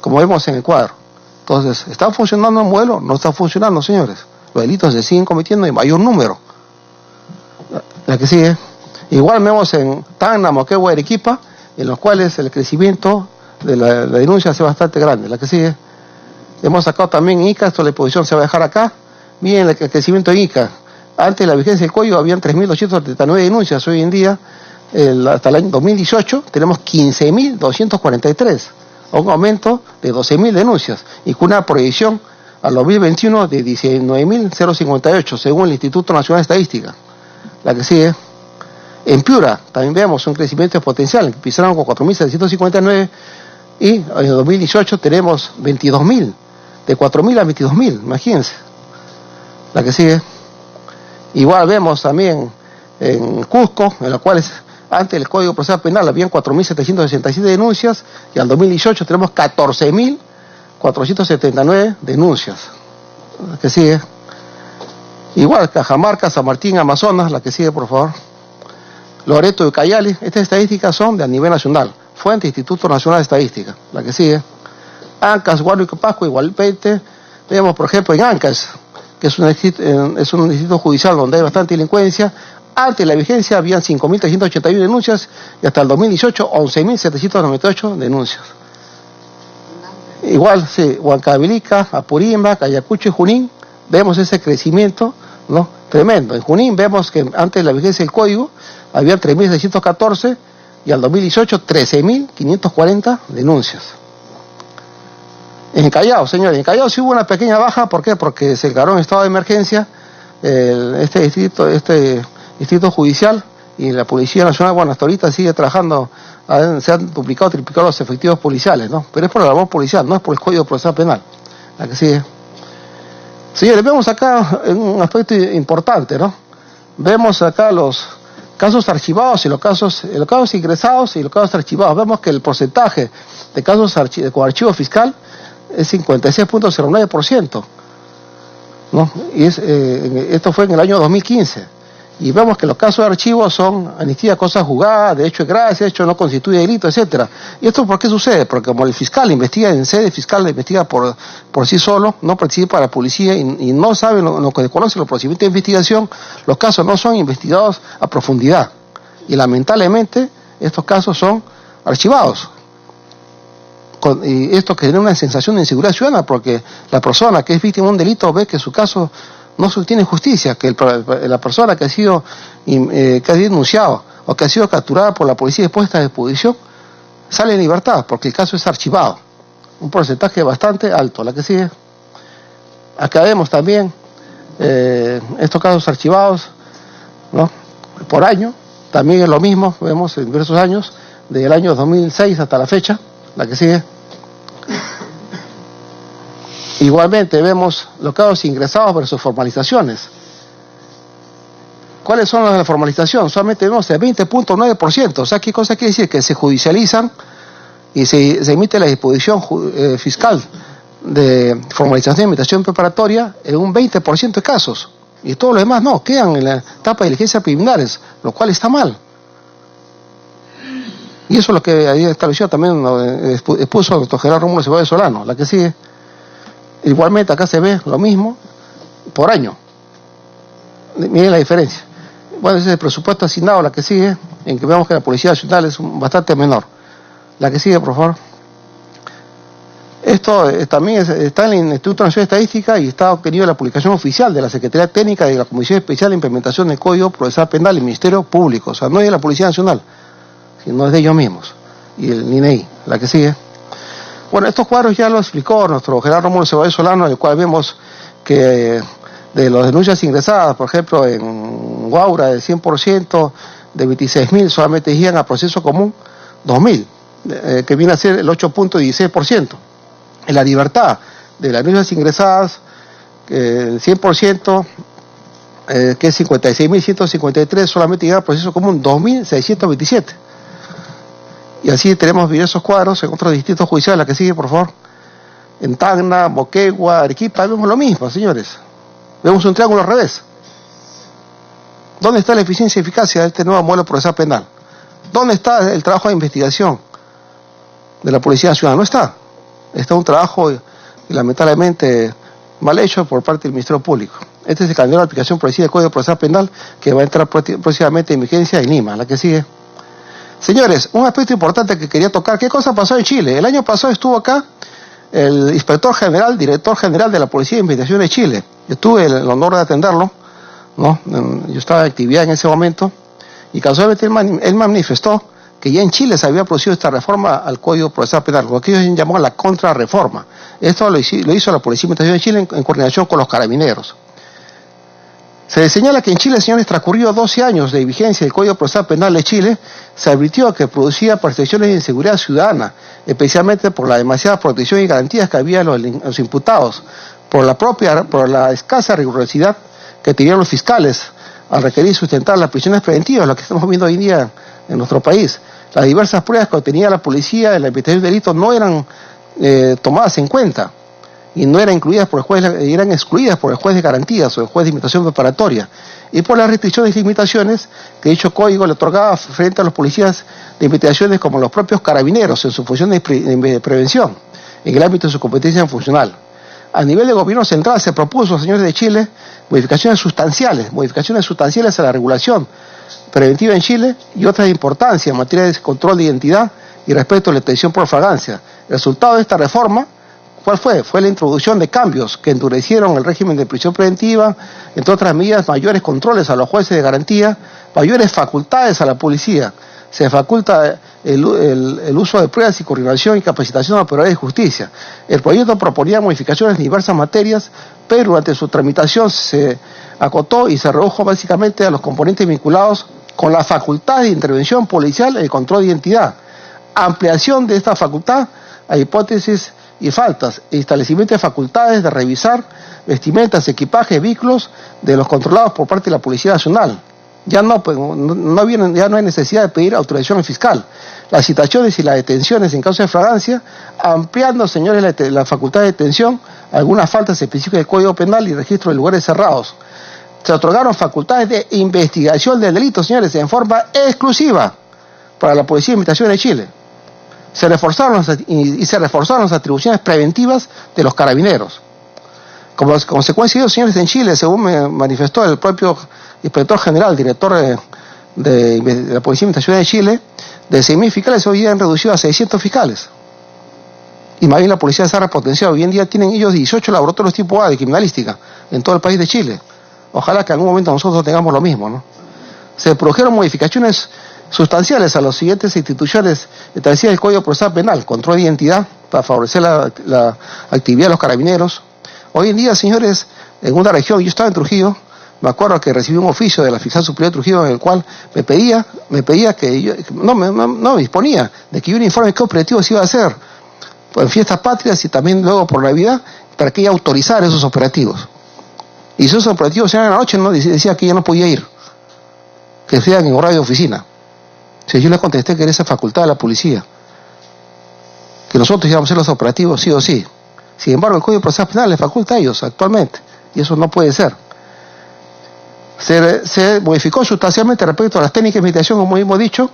como vemos en el cuadro. Entonces, ¿está funcionando el modelo? No está funcionando, señores. Los delitos se siguen cometiendo en mayor número. La que sigue. Igual vemos en Tacna, Moquegua, Arequipa, en los cuales el crecimiento de la denuncia es bastante grande. La que sigue. Hemos sacado también en Ica, esto la exposición se va a dejar acá. Miren el crecimiento en Ica. Antes de la vigencia del código habían 3.239 denuncias. Hoy en día, hasta el año 2018, tenemos 15.243. Un aumento de 12.000 denuncias. Y con una proyección al 2021 de 19.058, según el Instituto Nacional de Estadística. La que sigue. En Piura también vemos un crecimiento potencial. Empezaron con 4.759 y en el 2018 tenemos 22.000. De 4.000 a 22.000, imagínense. La que sigue. Igual vemos también en Cusco, en la cual antes del Código Procesal Penal habían 4.767 denuncias y al 2018 tenemos 14.479 denuncias. La que sigue. Igual Cajamarca, San Martín, Amazonas, la que sigue, por favor. Loreto y Ucayali, estas estadísticas son de a nivel nacional. Fuente Instituto Nacional de Estadística. La que sigue. Ancas, Huánuco, Pasco, igualmente. Vemos, por ejemplo, en Ancas, que es un distrito judicial donde hay bastante delincuencia. Antes de la vigencia habían 5.381 denuncias y hasta el 2018 11.798 denuncias. Igual, sí, Huancavelica, Apurímac, Ayacucho y Junín, vemos ese crecimiento, ¿no? Tremendo. En Junín vemos que antes de la vigencia del código había 3.614 y al 2018 13.540 denuncias. En Callao, señores, en Callao sí hubo una pequeña baja. ¿Por qué? Porque se declaró en estado de emergencia este distrito judicial y la Policía Nacional, bueno, hasta ahorita sigue trabajando, se han duplicado, triplicado los efectivos policiales, ¿no? Pero es por la labor policial, no es por el Código Procesal Penal. La que sigue. Señores, vemos acá un aspecto importante, ¿no? Vemos acá los casos archivados y los casos ingresados y los casos archivados. Vemos que el porcentaje de casos con archivo fiscal es 56.09%, ¿no? Y esto fue en el año 2015. Y vemos que los casos de archivo son amnistía, cosas jugadas, de hecho de gracia, de hecho no constituye delito, etcétera. ¿Y esto por qué sucede? Porque como el fiscal investiga en sede fiscal, investiga por sí solo, no participa la policía y no sabe lo que desconoce los procedimientos de investigación, los casos no son investigados a profundidad. Y lamentablemente estos casos son archivados. Y esto genera una sensación de inseguridad ciudadana porque la persona que es víctima de un delito ve que su caso no se tiene justicia, que la persona que ha sido denunciado o que ha sido capturada por la policía y puesta a disposición sale en libertad porque el caso es archivado. Un porcentaje bastante alto. La que sigue. Acá vemos también estos casos archivados, ¿no? Por año. También es lo mismo, vemos en diversos años, desde el año 2006 hasta la fecha. La que sigue. Igualmente vemos los casos ingresados versus formalizaciones. ¿Cuáles son las de la formalización? Solamente vemos el 20.9%. O sea, ¿qué cosa quiere decir? Que se judicializan y se emite la disposición fiscal de formalización de invitación preparatoria en un 20% de casos. Y todos los demás no, quedan en la etapa de diligencias preliminares, lo cual está mal. Y eso es lo que ahí estableció también, expuso el doctor Gerardo Rómulo Ceballos Solano. La que sigue. Igualmente acá se ve lo mismo por año. Miren la diferencia. Bueno, ese es el presupuesto asignado. La que sigue, en que vemos que la Policía Nacional es bastante menor. La que sigue, por favor. Esto también está en el Instituto Nacional de Estadística y está obtenido en la publicación oficial de la Secretaría Técnica de la Comisión Especial de Implementación del Código Procesal Penal y Ministerio Público. O sea, no es de la Policía Nacional, sino es de ellos mismos. Y el INEI. La que sigue. Bueno, estos cuadros ya lo explicó nuestro Gerardo Rómulo Ceballos Solano, en el cual vemos que de las denuncias ingresadas, por ejemplo, en Guaura, del 100%, de 26.000, solamente llegan a proceso común 2.000, que viene a ser el 8.16%. En La Libertad, de las denuncias ingresadas, el 100%, que es 56.153, solamente llega a proceso común 2.627. Y así tenemos diversos cuadros en otros distritos judiciales. La que sigue, por favor. En Tacna, Moquegua, Arequipa, vemos lo mismo, señores. Vemos un triángulo al revés. ¿Dónde está la eficiencia y eficacia de este nuevo modelo procesal penal? ¿Dónde está el trabajo de investigación de la Policía Nacional? No está. Está un trabajo lamentablemente mal hecho por parte del Ministerio Público. Este es el calendario de aplicación progresiva del Código Procesal Penal que va a entrar próximamente en vigencia en Lima. La que sigue. Señores, un aspecto importante que quería tocar. ¿Qué cosa pasó en Chile? El año pasado estuvo acá el inspector general, director general de la Policía de Investigación de Chile. Yo tuve el honor de atenderlo, ¿no? Yo estaba en actividad en ese momento y casualmente él manifestó que ya en Chile se había producido esta reforma al Código Procesal Penal, lo que ellos llamaban la contrarreforma. Esto lo hizo la Policía de Investigación de Chile en coordinación con los carabineros. Se señala que en Chile, señores, transcurridos 12 años de vigencia del Código Procesal Penal de Chile, se advirtió que producía percepciones de inseguridad ciudadana, especialmente por la demasiada protección y garantías que había a los imputados, por la escasa rigurosidad que tenían los fiscales al requerir sustentar las prisiones preventivas, lo que estamos viendo hoy en día en nuestro país. Las diversas pruebas que obtenía la policía en la investigación de delitos no eran tomadas en cuenta y no eran incluidas por el juez, eran excluidas por el juez de garantías o el juez de invitación preparatoria y por las restricciones y limitaciones que dicho código le otorgaba frente a los policías de investigaciones como los propios carabineros en su función de prevención en el ámbito de su competencia funcional. A nivel de gobierno central se propuso, señores de Chile, modificaciones sustanciales a la regulación preventiva en Chile y otras de importancia en materia de control de identidad y respecto a la detención por flagrancia. El resultado de esta reforma, ¿cuál fue? Fue la introducción de cambios que endurecieron el régimen de prisión preventiva, entre otras medidas, mayores controles a los jueces de garantía, mayores facultades a la policía. Se faculta el uso de pruebas y coordinación y capacitación a operadores de justicia. El proyecto proponía modificaciones en diversas materias, pero durante su tramitación se acotó y se redujo básicamente a los componentes vinculados con la facultad de intervención policial en el control de identidad, ampliación de esta facultad a hipótesis y faltas, e establecimiento de facultades de revisar vestimentas, equipajes, vehículos de los controlados por parte de la Policía Nacional. Ya no hay necesidad de pedir autorización al fiscal. Las citaciones y las detenciones en caso de flagrancia, ampliando, señores, la facultad de detención, algunas faltas específicas del Código Penal y registro de lugares cerrados. Se otorgaron facultades de investigación del delito, señores, en forma exclusiva para la Policía de Investigación de Chile. Se reforzaron las atribuciones preventivas de los carabineros. Como consecuencia de ello, señores, en Chile, según me manifestó el propio inspector general, director de la Policía de Investigación de Chile, de 6.000 fiscales hoy día han reducido a 600 fiscales. Y más bien la policía se ha repotenciado. Hoy en día tienen ellos 18 laboratorios tipo A de criminalística en todo el país de Chile. Ojalá que en algún momento nosotros tengamos lo mismo, ¿no? Se produjeron modificaciones sustanciales a las siguientes instituciones establecidas del Código Procesal Penal: control de identidad para favorecer la actividad de los carabineros. Hoy en día, señores, en una región, yo estaba en Trujillo, me acuerdo que recibí un oficio de la Fiscal Superior de Trujillo en el cual me pedía que yo, me disponía de que yo un informe de qué operativos se iba a hacer en fiestas patrias y también luego por Navidad, para que ella autorizara esos operativos. Y si esos operativos eran en la noche, no decía que ella no podía ir, que sean en horario de oficina. Si yo le contesté que era esa facultad de la policía, que nosotros íbamos a hacer los operativos sí o sí. Sin embargo, el Código Procesal Penal le faculta a ellos actualmente, y eso no puede ser. Se modificó sustancialmente respecto a las técnicas de investigación, como hemos dicho,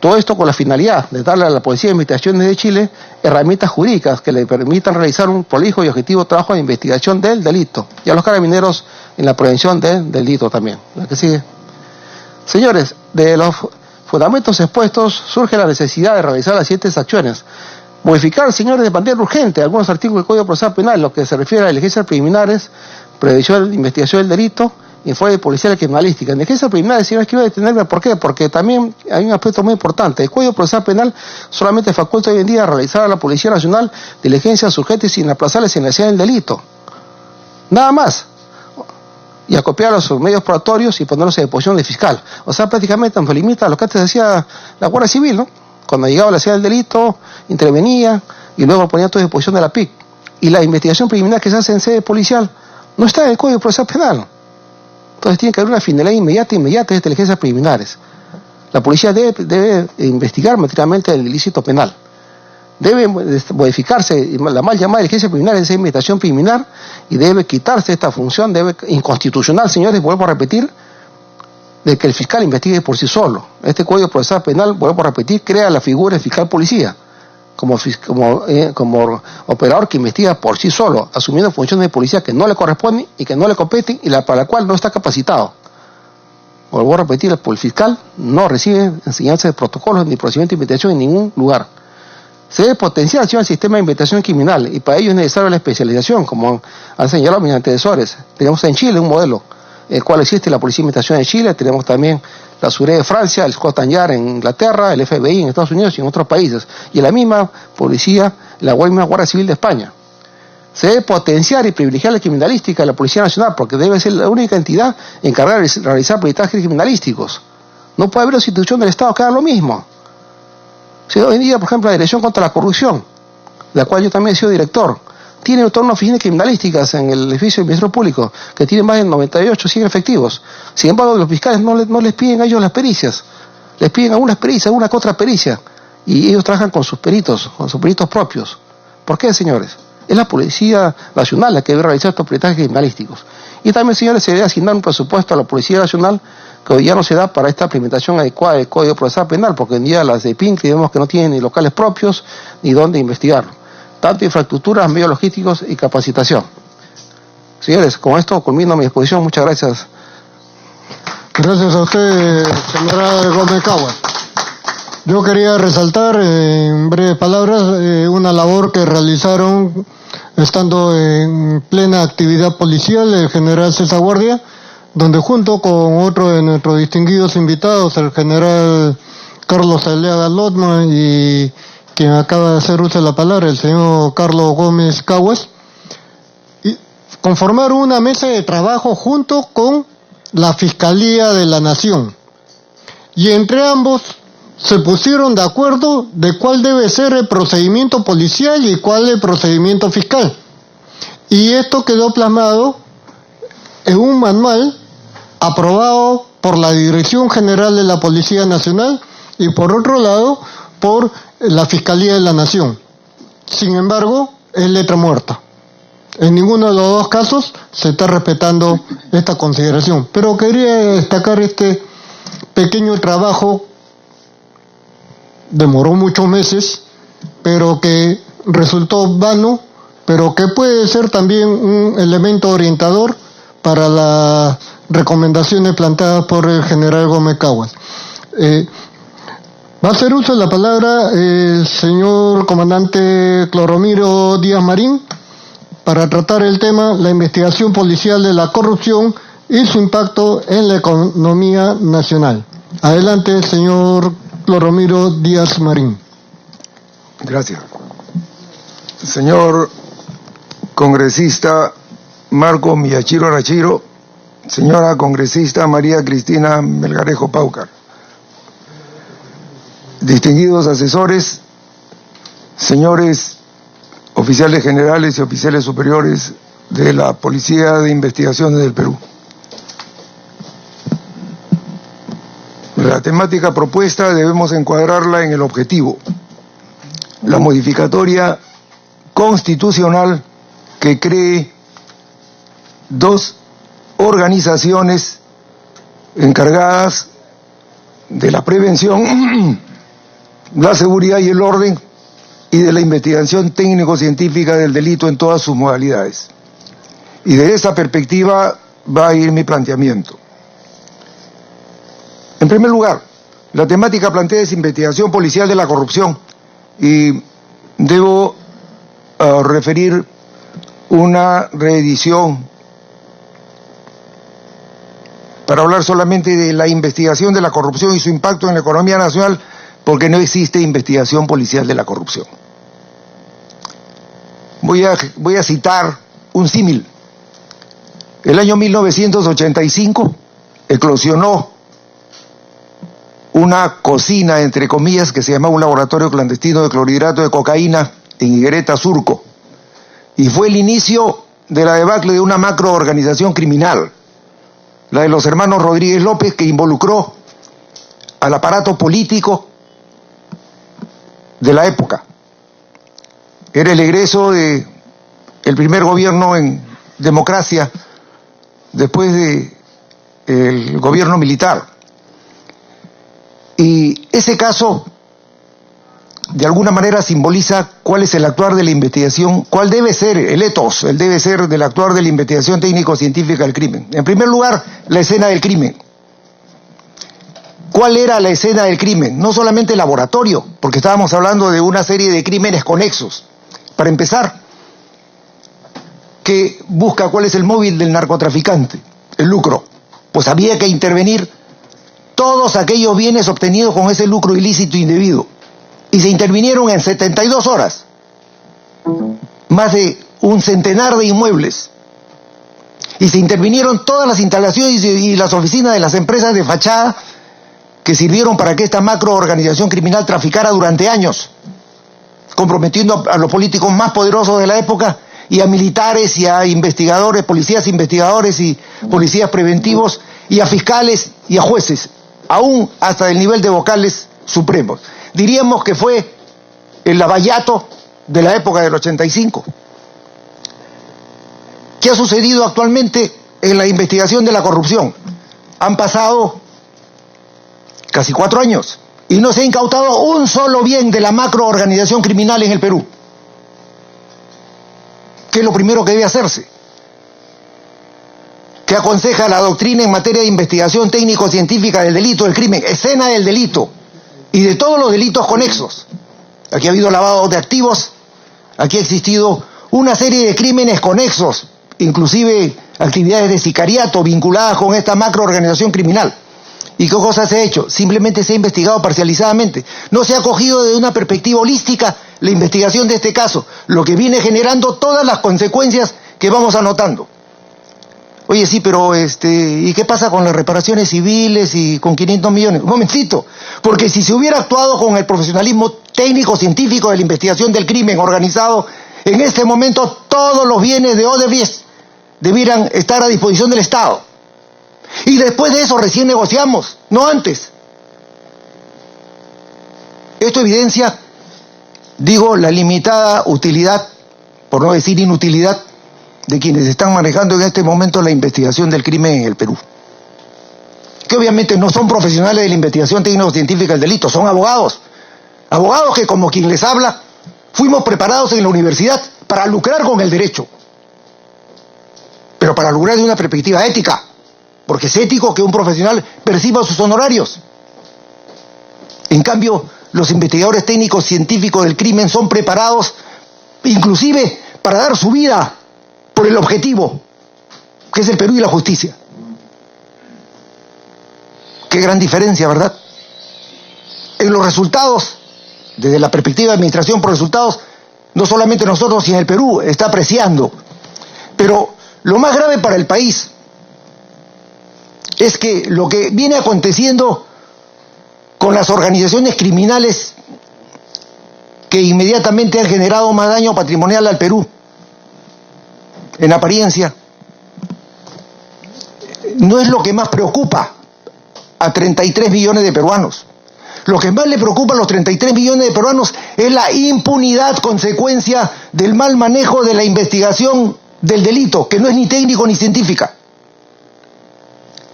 todo esto con la finalidad de darle a la Policía de Investigaciones de Chile herramientas jurídicas que le permitan realizar un prolijo y objetivo trabajo de investigación del delito, y a los carabineros en la prevención del delito también. La que sigue. Señores, de los fundamentos expuestos surge la necesidad de realizar las siguientes acciones. Modificar, señores, de manera urgente algunos artículos del Código Procesal Penal, lo que se refiere a diligencias preliminares, previsión de investigación del delito, informe policial y criminalística. En diligencias preliminares, señores, quiero detenerme. ¿Por qué? Porque también hay un aspecto muy importante. El Código Procesal Penal solamente faculta hoy en día a realizar a la Policía Nacional diligencias urgentes sin aplazarles sin necesidad del delito. Nada más. Y acopiar los medios probatorios y ponerlos en disposición del fiscal. O sea, prácticamente nos limita a lo que antes decía la Guardia Civil, ¿no? Cuando llegaba la escena del delito, intervenía y luego ponía todo a disposición de la PIC. Y la investigación preliminar que se hace en sede policial no está en el Código Procesal Penal. Entonces tiene que haber una finalidad inmediata de inteligencias preliminares. La policía debe investigar materialmente el ilícito penal. Debe modificarse la mal llamada diligencia preliminar en esa investigación preliminar y debe quitarse esta función, inconstitucional, señores, vuelvo a repetir, de que el fiscal investigue por sí solo. Este Código Procesal Penal, vuelvo a repetir, crea la figura del fiscal policía, como operador que investiga por sí solo, asumiendo funciones de policía que no le corresponden y que no le competen y para la cual no está capacitado. Vuelvo a repetir, el fiscal no recibe enseñanza de protocolos ni procedimiento de investigación en ningún lugar. Se debe potenciar el sistema de investigación criminal y para ello es necesaria la especialización, como han señalado mis antecesores. Tenemos en Chile un modelo, el cual existe la Policía de Investigación de Chile, tenemos también la SURE de Francia, el Scotland Yard en Inglaterra, el FBI en Estados Unidos y en otros países, y la misma policía, la misma Guardia Civil de España. Se debe potenciar y privilegiar la criminalística de la Policía Nacional, porque debe ser la única entidad encargada de realizar peritajes criminalísticos. No puede haber una institución del Estado que haga lo mismo. Si hoy en día, por ejemplo, la Dirección contra la Corrupción, de la cual yo también he sido director, tiene toda una oficina de criminalísticas en el edificio del Ministerio Público, que tiene más de 98, 100 efectivos. Sin embargo, los fiscales no les piden a ellos las pericias, les piden algunas pericias, alguna que otra pericia, y ellos trabajan con sus peritos propios. ¿Por qué, señores? Es la Policía Nacional la que debe realizar estos peritajes criminalísticos. Y también, señores, se debe asignar un presupuesto a la Policía Nacional que hoy ya no se da para esta implementación adecuada del Código Procesal Penal, porque hoy en día las de PINC vemos que no tienen ni locales propios ni dónde investigarlo. Tanto infraestructuras, medios logísticos y capacitación. Señores, con esto culmino mi exposición. Muchas gracias. Gracias a usted, señora Gómez Caguas. Yo quería resaltar en breves palabras una labor que realizaron estando en plena actividad policial el general César Guardia, donde junto con otro de nuestros distinguidos invitados, el general Carlos Aliaga Lotman y quien acaba de hacer uso de la palabra, el señor Carlos Gómez Caguas, y conformaron una mesa de trabajo junto con la Fiscalía de la Nación. Y entre ambos se pusieron de acuerdo de cuál debe ser el procedimiento policial y cuál el procedimiento fiscal. Y esto quedó plasmado en un manual aprobado por la Dirección General de la Policía Nacional y por otro lado por la Fiscalía de la Nación. Sin embargo, es letra muerta. En ninguno de los dos casos se está respetando esta consideración. Pero quería destacar este pequeño trabajo, demoró muchos meses, pero que resultó vano, pero que puede ser también un elemento orientador para las recomendaciones planteadas por el general Gómez Caguas. Va a hacer uso de la palabra el señor comandante Cloromiro Díaz Marín para tratar el tema la investigación policial de la corrupción y su impacto en la economía nacional. Adelante, señor Cloromiro Díaz Marín. Gracias. Señor congresista Marco Miyachiro Arachiro, señora congresista María Cristina Melgarejo Paucar, distinguidos asesores, señores oficiales generales y oficiales superiores de la Policía de Investigaciones del Perú. La temática propuesta debemos encuadrarla en el objetivo, la modificatoria constitucional que cree dos organizaciones encargadas de la prevención, la seguridad y el orden y de la investigación técnico-científica del delito en todas sus modalidades. Y de esa perspectiva va a ir mi planteamiento. En primer lugar, la temática plantea es investigación policial de la corrupción y debo referir una reedición para hablar solamente de la investigación de la corrupción y su impacto en la economía nacional, porque no existe investigación policial de la corrupción. Voy a citar un símil. El año 1985 eclosionó una cocina, entre comillas, que se llamaba un laboratorio clandestino de clorhidrato de cocaína en Higuereta, Surco. Y fue el inicio de la debacle de una macroorganización criminal, la de los hermanos Rodríguez López, que involucró al aparato político de la época. Era el egreso de el primer gobierno en democracia después de el gobierno militar. Y ese caso de alguna manera simboliza cuál es el actuar de la investigación, cuál debe ser el ethos, el debe ser del actuar de la investigación técnico-científica del crimen. En primer lugar, la escena del crimen. ¿Cuál era la escena del crimen? No solamente el laboratorio, porque estábamos hablando de una serie de crímenes conexos. Para empezar, que busca cuál es el móvil del narcotraficante, el lucro. Pues había que intervenir todos aquellos bienes obtenidos con ese lucro ilícito e indebido. Y se intervinieron en 72 horas. Más de un centenar de inmuebles. Y se intervinieron todas las instalaciones y las oficinas de las empresas de fachada que sirvieron para que esta macroorganización criminal traficara durante años, comprometiendo a los políticos más poderosos de la época y a militares y a investigadores, policías investigadores y policías preventivos y a fiscales y a jueces, aún hasta el nivel de vocales supremos. Diríamos que fue el lavallato de la época del 85. ¿Qué ha sucedido actualmente en la investigación de la corrupción? Han pasado casi 4 años y no se ha incautado un solo bien de la macroorganización criminal en el Perú. ¿Qué es lo primero que debe hacerse? ¿Qué aconseja la doctrina en materia de investigación técnico-científica del delito, del crimen, escena del delito y de todos los delitos conexos? Aquí ha habido lavado de activos, aquí ha existido una serie de crímenes conexos, inclusive actividades de sicariato vinculadas con esta macroorganización criminal. ¿Y qué cosa se ha hecho? Simplemente se ha investigado parcializadamente. No se ha cogido desde una perspectiva holística la investigación de este caso, lo que viene generando todas las consecuencias que vamos anotando. Oye, sí, pero ¿y qué pasa con las reparaciones civiles y con 500 millones? Un momentito, porque si se hubiera actuado con el profesionalismo técnico-científico de la investigación del crimen organizado, en este momento todos los bienes de Odebrecht debieran estar a disposición del Estado. Y después de eso recién negociamos, no antes. Esto evidencia, digo, la limitada utilidad, por no decir inutilidad, de quienes están manejando en este momento la investigación del crimen en el Perú. Que obviamente no son profesionales de la investigación técnico-científica del delito, son abogados. Abogados que, como quien les habla, fuimos preparados en la universidad para lucrar con el derecho. Pero para lucrar de una perspectiva ética. Porque es ético que un profesional perciba sus honorarios. En cambio, los investigadores técnicos científicos del crimen son preparados inclusive para dar su vida por el objetivo, que es el Perú y la justicia. Qué gran diferencia, ¿verdad? En los resultados, desde la perspectiva de administración por resultados, no solamente nosotros, sino el Perú está apreciando. Pero lo más grave para el país es que lo que viene aconteciendo con las organizaciones criminales que inmediatamente han generado más daño patrimonial al Perú, en apariencia, no es lo que más preocupa a 33 millones de peruanos. Lo que más le preocupa a los 33 millones de peruanos es la impunidad consecuencia del mal manejo de la investigación del delito, que no es ni técnico ni científica.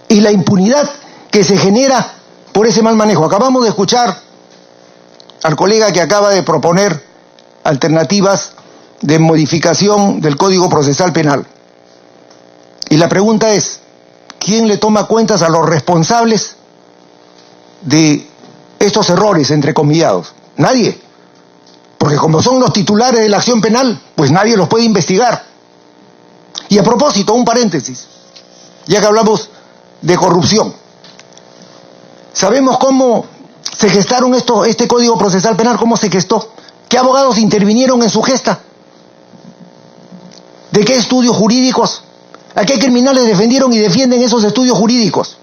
Y la impunidad que se genera por ese mal manejo. Acabamos de escuchar al colega que acaba de proponer alternativas de modificación del Código Procesal Penal. Y la pregunta es, ¿quién le toma cuentas a los responsables de estos errores, entrecomillados? Nadie. Porque como son los titulares de la acción penal, pues nadie los puede investigar. Y a propósito, un paréntesis, ya que hablamos de corrupción. ¿Sabemos cómo se gestaron este Código Procesal Penal? ¿Cómo se gestó? ¿Qué abogados intervinieron en su gesta? ¿De qué estudios jurídicos? ¿A qué criminales defendieron y defienden esos estudios jurídicos?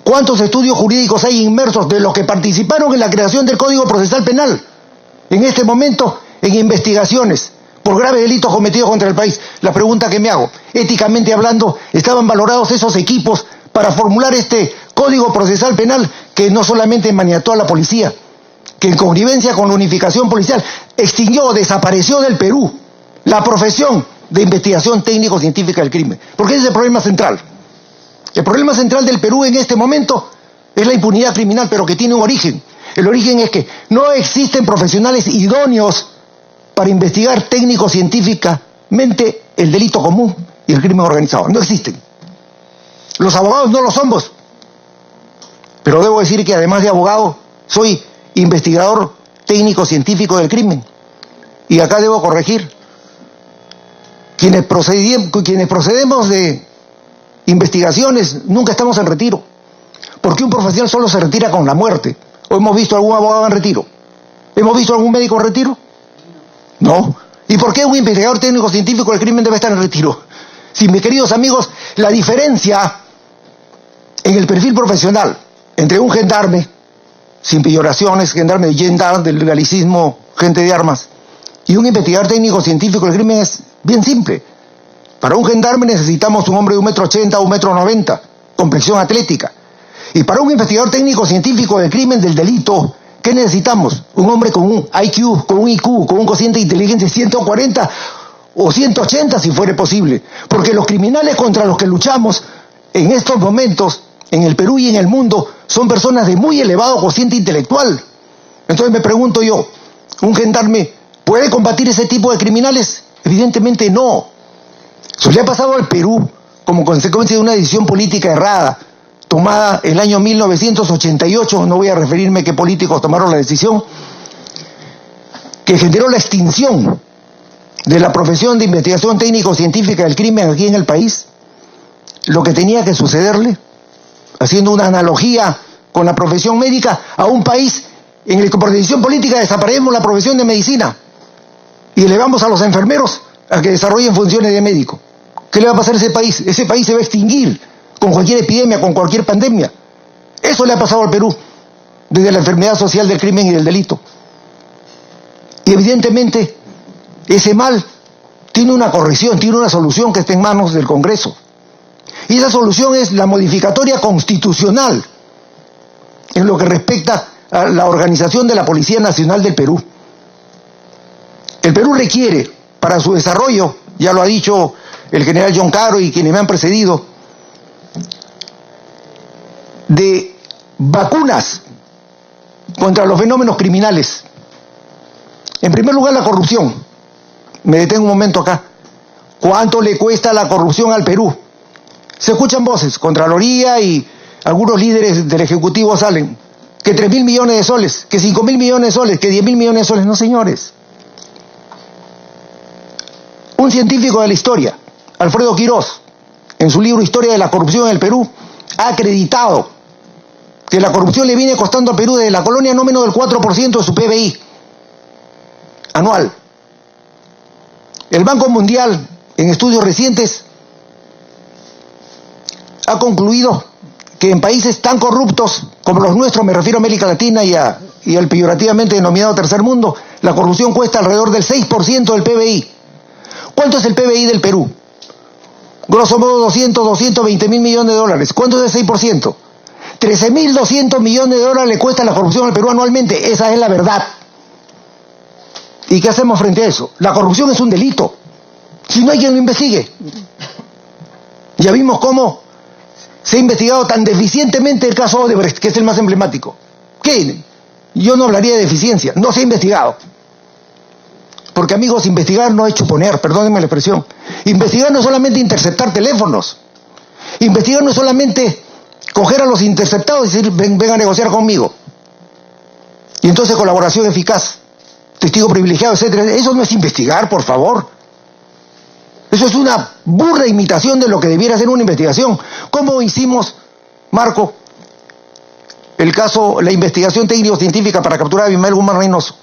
¿Cuántos estudios jurídicos hay inmersos de los que participaron en la creación del Código Procesal Penal? En este momento, en investigaciones por graves delitos cometidos contra el país. La pregunta que me hago, éticamente hablando, ¿estaban valorados esos equipos para formular este Código Procesal Penal que no solamente maniató a la policía, que en connivencia con la unificación policial extinguió, desapareció del Perú la profesión de investigación técnico-científica del crimen? Porque ese es el problema central. El problema central del Perú en este momento es la impunidad criminal, pero que tiene un origen. El origen es que no existen profesionales idóneos para investigar técnico-científicamente el delito común y el crimen organizado. No existen. Los abogados no lo somos. Pero debo decir que además de abogado, soy investigador técnico-científico del crimen. Y acá debo corregir. Quienes procedemos de investigaciones nunca estamos en retiro. Porque un profesional solo se retira con la muerte. ¿O hemos visto algún abogado en retiro? ¿Hemos visto algún médico en retiro? No. ¿Y por qué un investigador técnico-científico del crimen debe estar en retiro? Si, mis queridos amigos, la diferencia en el perfil profesional entre un gendarme, sin peyoraciones, gendarme de gendarme, del galicismo, gente de armas, y un investigador técnico-científico del crimen es bien simple. Para un gendarme necesitamos un hombre de 1,80 m, 1,90 m, complexión atlética. Y para un investigador técnico-científico del crimen, del delito, ¿qué necesitamos? Un hombre con un IQ, con un IQ, con un cociente de inteligencia de 140 o 180 si fuere posible. Porque los criminales contra los que luchamos en estos momentos, en el Perú y en el mundo, son personas de muy elevado cociente intelectual. Entonces me pregunto yo, ¿un gendarme puede combatir ese tipo de criminales? Evidentemente no. Eso le ha pasado al Perú como consecuencia de una decisión política errada, tomada el año 1988, no voy a referirme a qué políticos tomaron la decisión, que generó la extinción de la profesión de investigación técnico-científica del crimen aquí en el país. Lo que tenía que sucederle, haciendo una analogía con la profesión médica, a un país en el que por decisión política desaparecemos la profesión de medicina y elevamos a los enfermeros a que desarrollen funciones de médico. ¿Qué le va a pasar a ese país? Ese país se va a extinguir con cualquier epidemia, con cualquier pandemia. Eso le ha pasado al Perú, desde la enfermedad social del crimen y del delito. Y evidentemente, ese mal tiene una corrección, tiene una solución que está en manos del Congreso. Y esa solución es la modificatoria constitucional en lo que respecta a la organización de la Policía Nacional del Perú. El Perú requiere, para su desarrollo, ya lo ha dicho el general John Caro y quienes me han precedido, de vacunas contra los fenómenos criminales. En primer lugar, la corrupción. Me detengo un momento acá. ¿Cuánto le cuesta la corrupción al Perú? Se escuchan voces, Contraloría y algunos líderes del Ejecutivo salen, que 3.000 millones de soles, que 5.000 millones de soles, que 10.000 millones de soles. No, señores. Un científico de la historia, Alfredo Quirós, en su libro Historia de la Corrupción en el Perú, ha acreditado que la corrupción le viene costando al Perú desde la colonia no menos del 4% de su PBI anual. El Banco Mundial, en estudios recientes, ha concluido que en países tan corruptos como los nuestros, me refiero a América Latina y al peyorativamente denominado tercer mundo, la corrupción cuesta alrededor del 6% del PBI. ¿Cuánto es el PBI del Perú? Grosso modo 220 mil millones de dólares. ¿Cuánto es el 6%? 13.200 millones de dólares le cuesta la corrupción al Perú anualmente. Esa es la verdad. ¿Y qué hacemos frente a eso? La corrupción es un delito. Si no hay quien lo investigue. Ya vimos cómo se ha investigado tan deficientemente el caso Odebrecht, que es el más emblemático. ¿Qué? Yo no hablaría de deficiencia. No se ha investigado. Porque, amigos, investigar no es chuponear, perdónenme la expresión. Investigar no es solamente interceptar teléfonos. Investigar no es solamente coger a los interceptados y decir, ven a negociar conmigo. Y entonces colaboración eficaz, testigo privilegiado, etcétera. Eso no es investigar, por favor. Eso es una burda imitación de lo que debiera ser una investigación. ¿Cómo hicimos, Marco, el caso, la investigación técnico-científica para capturar a Abimael Guzmán Reynoso?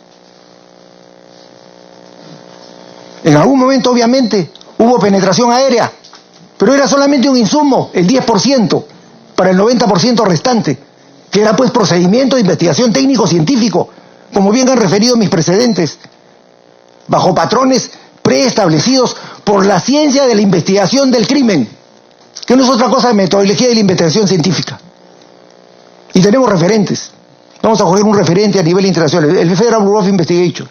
En algún momento, obviamente, hubo penetración aérea, pero era solamente un insumo, el 10%, para el 90% restante, que era pues procedimiento de investigación técnico-científico, como bien han referido mis precedentes, bajo patrones preestablecidos por la ciencia de la investigación del crimen, que no es otra cosa de metodología de la investigación científica. Y tenemos referentes. Vamos a coger un referente a nivel internacional, el Federal Bureau of Investigation.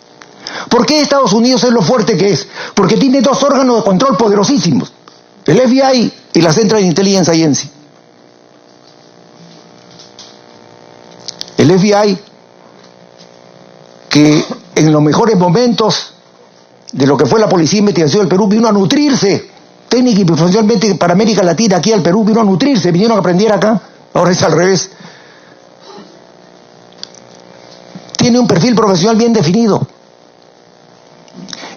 ¿Por qué Estados Unidos es lo fuerte que es? Porque tiene dos órganos de control poderosísimos, el FBI y la Central Intelligence Agency. El FBI que en los mejores momentos de lo que fue la Policía de Investigación del Perú vino a nutrirse, técnica y profesionalmente para América Latina, aquí al Perú vino a nutrirse, vinieron a aprender acá, ahora es al revés. Tiene un perfil profesional bien definido.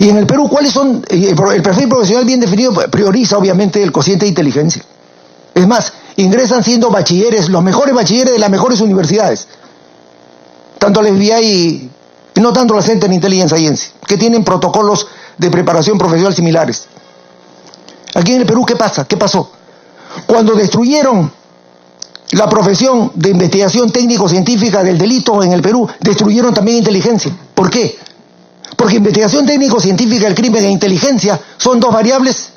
Y en el Perú, ¿cuáles son? El perfil profesional bien definido prioriza obviamente el cociente de inteligencia. Es más, ingresan siendo bachilleres, los mejores bachilleres de las mejores universidades. Tanto el FBI y no tanto la Center Intelligence Agency, que tienen protocolos de preparación profesional similares. Aquí en el Perú, ¿qué pasa? ¿Qué pasó? Cuando destruyeron la profesión de investigación técnico-científica del delito en el Perú, destruyeron también inteligencia. ¿Por qué? Porque investigación técnico-científica del crimen e inteligencia son dos variables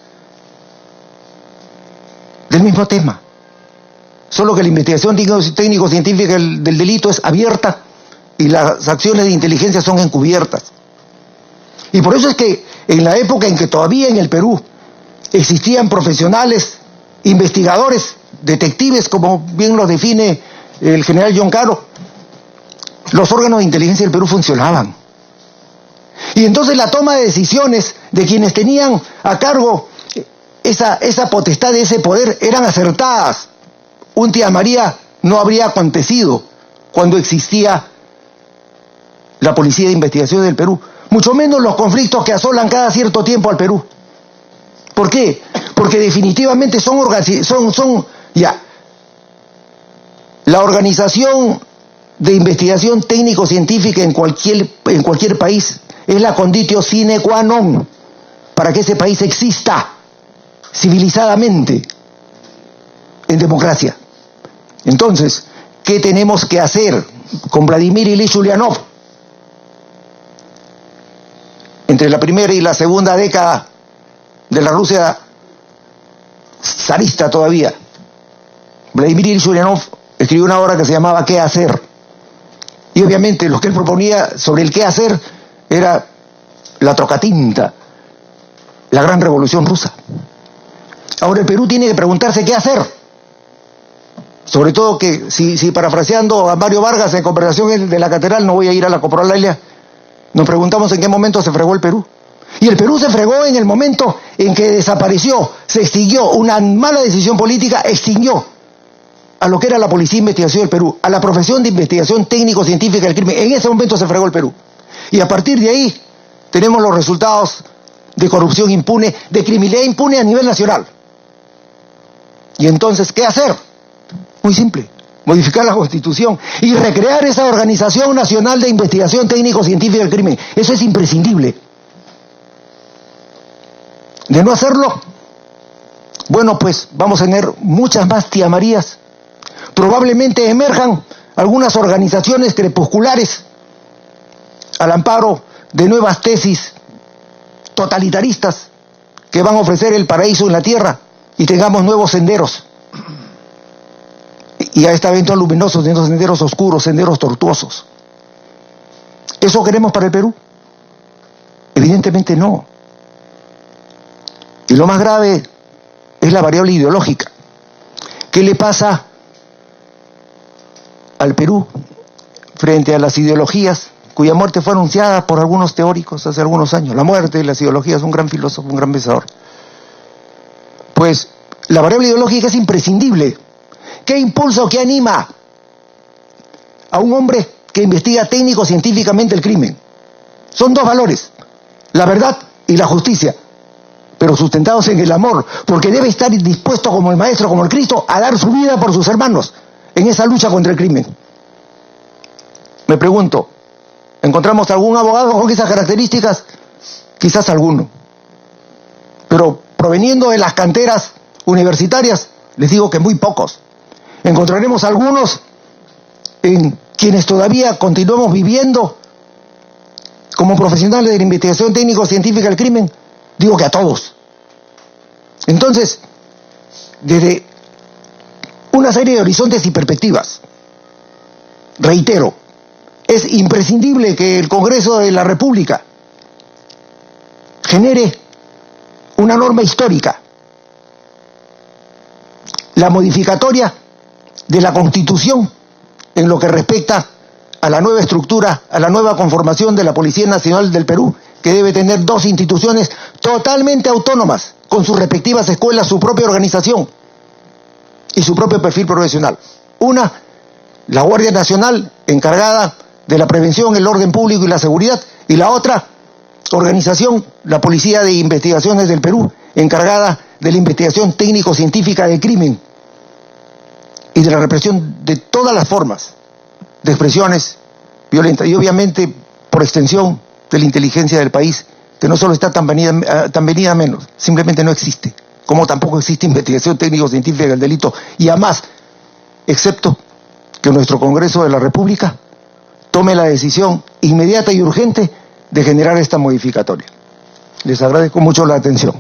del mismo tema. Solo que la investigación técnico-científica del delito es abierta y las acciones de inteligencia son encubiertas. Y por eso es que en la época en que todavía en el Perú existían profesionales, investigadores, detectives, como bien los define el general John Caro, los órganos de inteligencia del Perú funcionaban. Y entonces la toma de decisiones de quienes tenían a cargo esa potestad, ese poder, eran acertadas. Un Tía María no habría acontecido cuando existía la Policía de Investigación del Perú, mucho menos los conflictos que asolan cada cierto tiempo al Perú. ¿Por qué? Porque definitivamente la organización de investigación técnico-científica en cualquier país es la conditio sine qua non para que ese país exista civilizadamente en democracia. Entonces, ¿qué tenemos que hacer con Vladimir Ilich Ulyanov? Entre la primera y la segunda década de la Rusia zarista todavía, Vladimir Ilich Ulyanov escribió una obra que se llamaba ¿Qué hacer? Y obviamente lo que él proponía sobre el qué hacer era la trocatinta, la gran revolución rusa. Ahora el Perú tiene que preguntarse qué hacer. Sobre todo que, si parafraseando a Mario Vargas en conversación de la catedral, no voy a ir a la Coprolalia, nos preguntamos en qué momento se fregó el Perú. Y el Perú se fregó en el momento en que desapareció, se extinguió, una mala decisión política extinguió a lo que era la Policía de Investigación del Perú, a la profesión de investigación técnico-científica del crimen. En ese momento se fregó el Perú. Y a partir de ahí tenemos los resultados de corrupción impune, de criminalidad impune a nivel nacional. Y entonces, ¿qué hacer? Muy simple, modificar la Constitución y recrear esa Organización Nacional de Investigación Técnico-Científica del Crimen. Eso es imprescindible. De no hacerlo, bueno, pues vamos a tener muchas más Tía Marías. Probablemente emerjan algunas organizaciones crepusculares al amparo de nuevas tesis totalitaristas que van a ofrecer el paraíso en la tierra y tengamos nuevos senderos. Y a esta vez no luminosos, sino senderos oscuros, senderos tortuosos. ¿Eso queremos para el Perú? Evidentemente no. Y lo más grave es la variable ideológica. ¿Qué le pasa al Perú frente a las ideologías cuya muerte fue anunciada por algunos teóricos hace algunos años? La muerte de las ideologías, un gran filósofo, un gran pensador. Pues la variable ideológica es imprescindible. ¿Qué impulsa o qué anima a un hombre que investiga técnico-científicamente el crimen? Son dos valores, la verdad y la justicia, pero sustentados en el amor, porque debe estar dispuesto como el Maestro, como el Cristo, a dar su vida por sus hermanos en esa lucha contra el crimen. Me pregunto, ¿encontramos algún abogado con esas características? Quizás alguno. Pero proveniendo de las canteras universitarias, les digo que muy pocos. Encontraremos algunos en quienes todavía continuamos viviendo como profesionales de la investigación técnico-científica del crimen. Digo que a todos. Entonces, desde una serie de horizontes y perspectivas, reitero, es imprescindible que el Congreso de la República genere una norma histórica, la modificatoria de la Constitución en lo que respecta a la nueva estructura, a la nueva conformación de la Policía Nacional del Perú, que debe tener 2 instituciones totalmente autónomas, con sus respectivas escuelas, su propia organización y su propio perfil profesional. Una, la Guardia Nacional, encargada de la prevención, el orden público y la seguridad, y la otra organización, la Policía de Investigaciones del Perú, encargada de la investigación técnico-científica del crimen y de la represión de todas las formas de expresiones violentas, y obviamente, por extensión, de la inteligencia del país, que no solo está tan venida a menos, simplemente no existe, como tampoco existe investigación técnico-científica del delito, y además, excepto que nuestro Congreso de la República tome la decisión inmediata y urgente de generar esta modificatoria. Les agradezco mucho la atención.